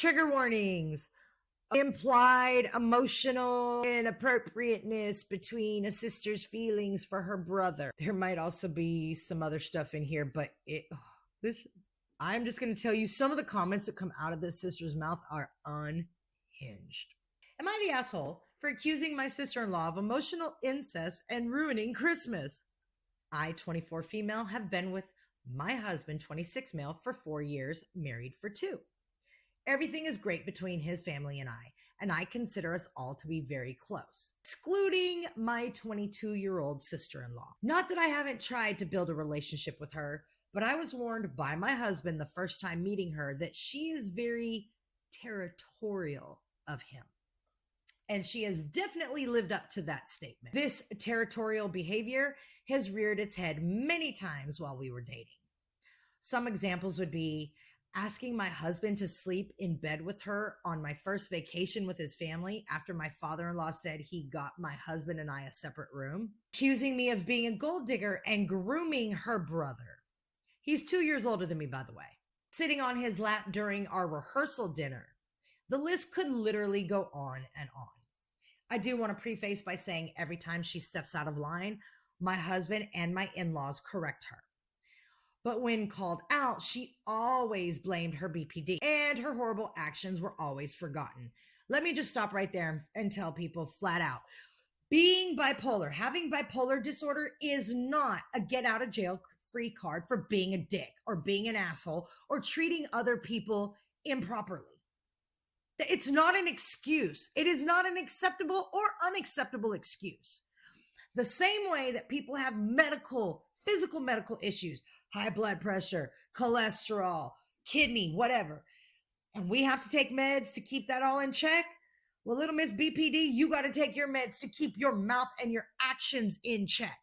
Trigger warnings, implied emotional inappropriateness between a sister's feelings for her brother. There might also be some other stuff in here, but I'm just going to tell you some of the comments that come out of this sister's mouth are unhinged. Am I the asshole for accusing my sister-in-law of emotional incest and ruining Christmas? I, 24 female, have been with my husband, 26 male, for 4 years, married for 2. Everything is great between his family and I consider us all to be very close, excluding my 22-year-old sister-in-law. Not that I haven't tried to build a relationship with her, but I was warned by my husband the first time meeting her that she is very territorial of him. And she has definitely lived up to that statement. This territorial behavior has reared its head many times while we were dating. Some examples would be asking my husband to sleep in bed with her on my first vacation with his family after my father-in-law said he got my husband and I a separate room, accusing me of being a gold digger and grooming her brother. He's 2 years older than me, by the way. Sitting on his lap during our rehearsal dinner. The list could literally go on and on. I do want to preface by saying every time she steps out of line, my husband and my in-laws correct her. But when called out, she always blamed her BPD, and her horrible actions were always forgotten. Let me just stop right there and tell people flat out, being bipolar, having bipolar disorder is not a get out of jail free card for being a dick or being an asshole or treating other people improperly. It's not an excuse. It is not an acceptable or unacceptable excuse. The same way that people have physical medical issues, high blood pressure, cholesterol, kidney, whatever, and we have to take meds to keep that all in check. Well, little Miss BPD, you got to take your meds to keep your mouth and your actions in check.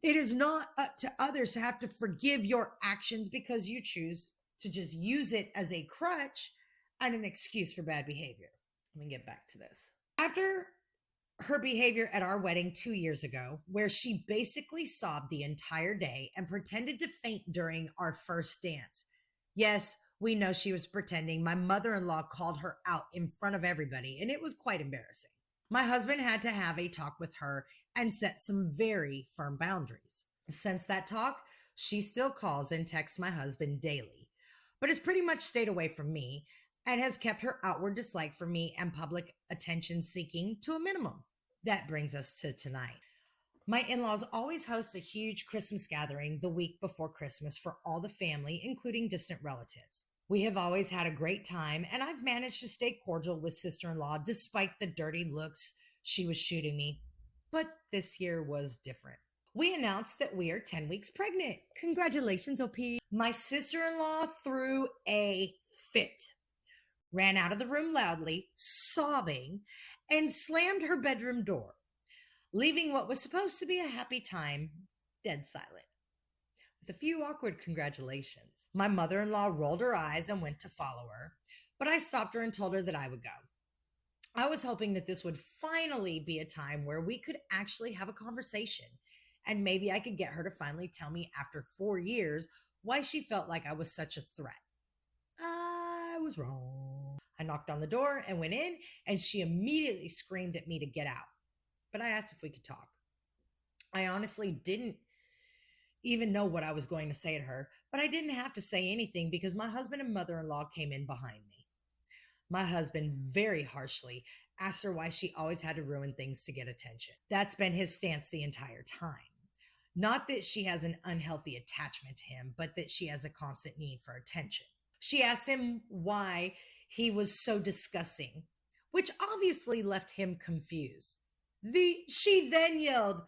It is not up to others to have to forgive your actions because you choose to just use it as a crutch and an excuse for bad behavior. Let me get back to this. After her behavior at our wedding 2 years ago, where she basically sobbed the entire day and pretended to faint during our first dance. Yes, we know she was pretending. My mother-in-law called her out in front of everybody, and it was quite embarrassing. My husband had to have a talk with her and set some very firm boundaries. Since that talk, she still calls and texts my husband daily, but has pretty much stayed away from me and has kept her outward dislike for me and public attention seeking to a minimum. That brings us to tonight. My in-laws always host a huge Christmas gathering the week before Christmas for all the family, including distant relatives. We have always had a great time, and I've managed to stay cordial with sister-in-law despite the dirty looks she was shooting me. But this year was different. We announced that we are 10 weeks pregnant. Congratulations, OP. My sister-in-law threw a fit, ran out of the room loudly, sobbing, and slammed her bedroom door, leaving what was supposed to be a happy time dead silent. With a few awkward congratulations. My mother-in-law rolled her eyes and went to follow her, but I stopped her and told her that I would go. I was hoping that this would finally be a time where we could actually have a conversation, and maybe I could get her to finally tell me after 4 years why she felt like I was such a threat. I was wrong. I knocked on the door and went in, and she immediately screamed at me to get out. But I asked if we could talk. I honestly didn't even know what I was going to say to her, but I didn't have to say anything because my husband and mother-in-law came in behind me. My husband very harshly asked her why she always had to ruin things to get attention. That's been his stance the entire time. Not that she has an unhealthy attachment to him, but that she has a constant need for attention. She asked him why he was so disgusting, which obviously left him confused. She then yelled,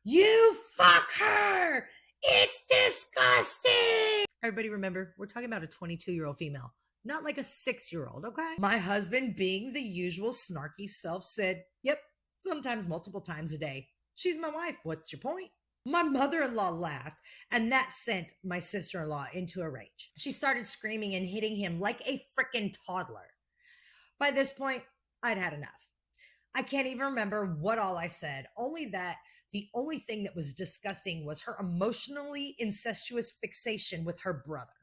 "You fuck her! It's disgusting!" Everybody remember, we're talking about a 22-year-old female, not like a 6-year-old, okay? My husband, being the usual snarky self, said, "Yep, sometimes multiple times a day. She's my wife. What's your point?" My mother-in-law laughed, and that sent my sister-in-law into a rage. She started screaming and hitting him like a frickin' toddler. By this point, I'd had enough. I can't even remember what all I said, only that the only thing that was disgusting was her emotionally incestuous fixation with her brother.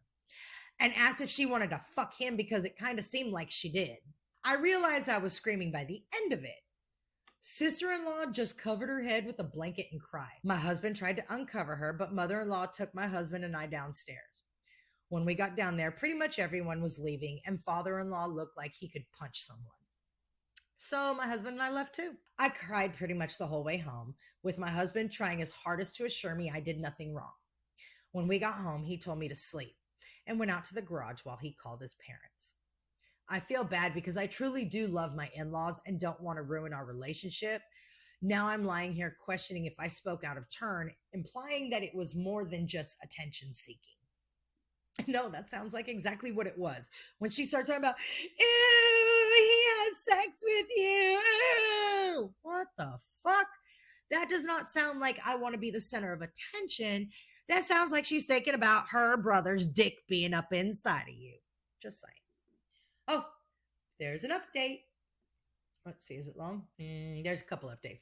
and asked if she wanted to fuck him because it kind of seemed like she did. I realized I was screaming by the end of it. Sister-in-law just covered her head with a blanket and cried. My husband tried to uncover her, but mother-in-law took my husband and I downstairs. When we got down there, pretty much everyone was leaving, and father-in-law looked like he could punch someone. So my husband and I left too. I cried pretty much the whole way home, with my husband trying his hardest to assure me I did nothing wrong. When we got home, he told me to sleep and went out to the garage while he called his parents. I feel bad because I truly do love my in-laws and don't want to ruin our relationship. Now I'm lying here questioning if I spoke out of turn, implying that it was more than just attention seeking. No, that sounds like exactly what it was. When she starts talking about, ew, he has sex with you. Ew. What the fuck? That does not sound like I want to be the center of attention. That sounds like she's thinking about her brother's dick being up inside of you. Just saying. Oh, there's an update. Let's see, is it long? There's a couple updates.